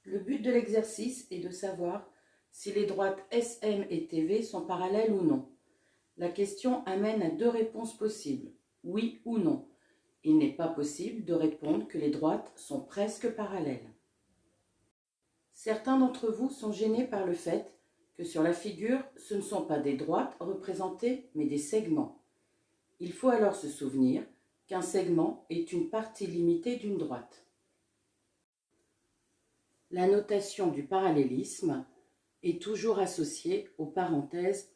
Le but de l'exercice est de savoir si les droites SM et TV sont parallèles ou non. La question amène à deux réponses possibles, oui ou non. Il n'est pas possible de répondre que les droites sont presque parallèles. Certains d'entre vous sont gênés par le fait que sur la figure, ce ne sont pas des droites représentées, mais des segments. Il faut alors se souvenir qu'un segment est une partie limitée d'une droite. La notation du parallélisme est toujours associée aux parenthèses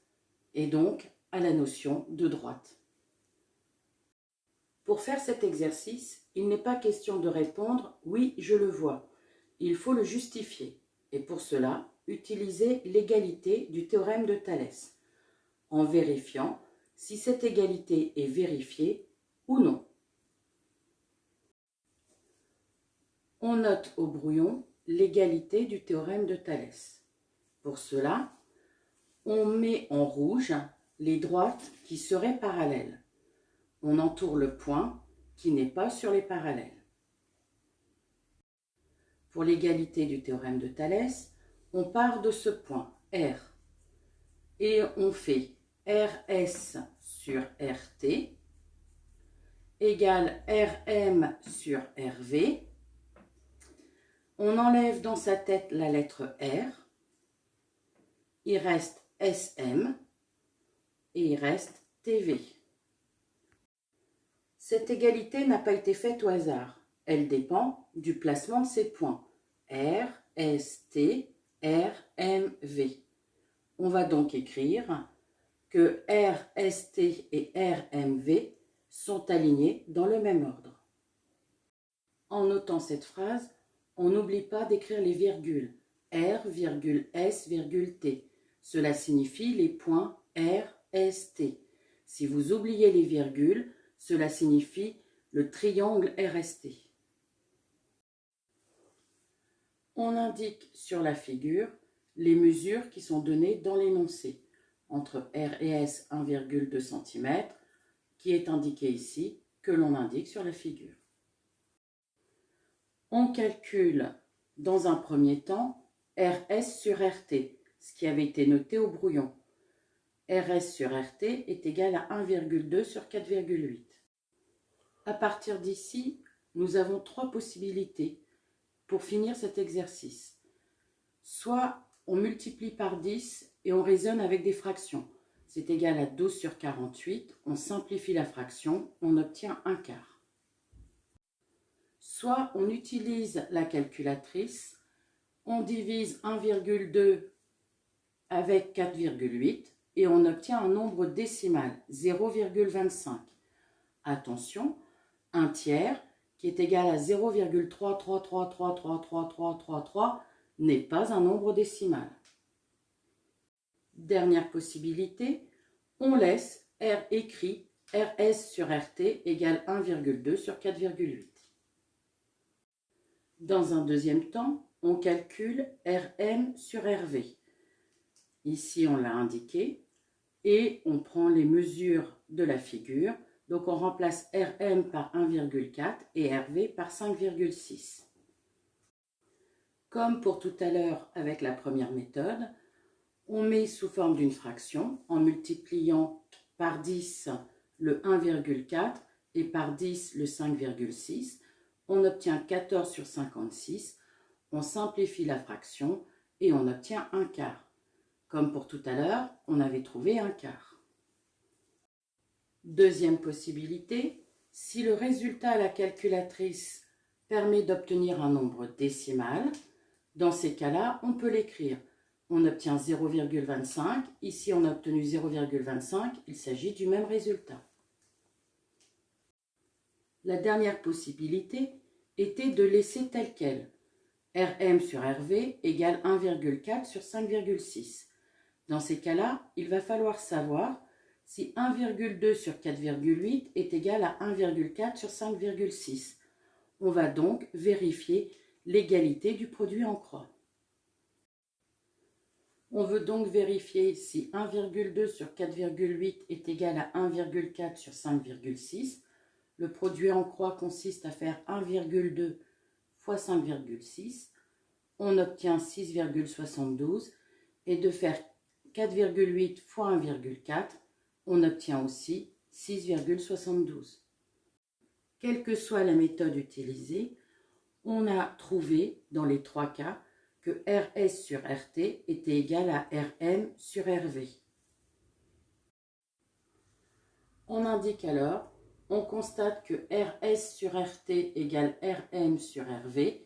et donc à la notion de droite. Pour faire cet exercice, il n'est pas question de répondre « oui, je le vois ». Il faut le justifier et pour cela, utiliser l'égalité du théorème de Thalès en vérifiant si cette égalité est vérifiée ou non. On note au brouillon l'égalité du théorème de Thalès. Pour cela, on met en rouge les droites qui seraient parallèles. On entoure le point qui n'est pas sur les parallèles. Pour l'égalité du théorème de Thalès, on part de ce point, R, et on fait RS sur RT égale RM sur RV. On enlève dans sa tête la lettre R, il reste SM et il reste TV. Cette égalité n'a pas été faite au hasard. Elle dépend du placement de ces points R, S, T, R, M, V. On va donc écrire que R, S, T et R, M, V sont alignés dans le même ordre. En notant cette phrase, on n'oublie pas d'écrire les virgules R, S, T. Cela signifie les points R, S, T. Si vous oubliez les virgules, cela signifie le triangle RST. On indique sur la figure les mesures qui sont données dans l'énoncé. Entre R et S, 1,2 cm, qui est indiqué ici, que l'on indique sur la figure. On calcule dans un premier temps RS sur RT, ce qui avait été noté au brouillon. RS sur RT est égal à 1,2 sur 4,8. À partir d'ici, nous avons trois possibilités pour finir cet exercice. Soit on multiplie par 10 et on raisonne avec des fractions. C'est égal à 12 sur 48. On simplifie la fraction, on obtient un quart. Soit on utilise la calculatrice, on divise 1,2 avec 4,8 et on obtient un nombre décimal, 0,25. Attention, un tiers qui est égal à 0,33333333 n'est pas un nombre décimal. Dernière possibilité, on laisse R écrit RS sur RT égale 1,2 sur 4,8. Dans un deuxième temps, on calcule RM sur RV. Ici, on l'a indiqué et on prend les mesures de la figure. Donc, on remplace RM par 1,4 et RV par 5,6. Comme pour tout à l'heure avec la première méthode, on met sous forme d'une fraction en multipliant par 10 le 1,4 et par 10 le 5,6. On obtient 14 sur 56. On simplifie la fraction et on obtient un quart. Comme pour tout à l'heure, on avait trouvé un quart. Deuxième possibilité, si le résultat à la calculatrice permet d'obtenir un nombre décimal, dans ces cas-là, on peut l'écrire. On obtient 0,25. Ici, on a obtenu 0,25. Il s'agit du même résultat. La dernière possibilité était de laisser tel quel. RM sur RV égale 1,4 sur 5,6. Dans ces cas-là, il va falloir savoir si 1,2 sur 4,8 est égal à 1,4 sur 5,6. On va donc vérifier l'égalité du produit en croix. On veut donc vérifier si 1,2 sur 4,8 est égal à 1,4 sur 5,6. Le produit en croix consiste à faire 1,2 fois 5,6. on obtient 6,72 et de faire 4,8 fois 1,4, on obtient aussi 6,72. Quelle que soit la méthode utilisée, on a trouvé dans les trois cas que RS sur RT était égal à RM sur RV. On indique alors, on constate que RS sur RT égale RM sur RV.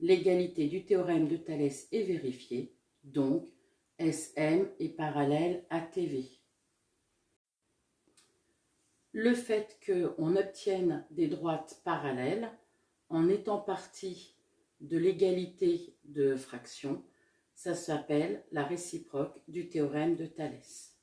L'égalité du théorème de Thalès est vérifiée, donc SM est parallèle à TV. Le fait qu'on obtienne des droites parallèles en étant parti de l'égalité de fraction, ça s'appelle la réciproque du théorème de Thalès.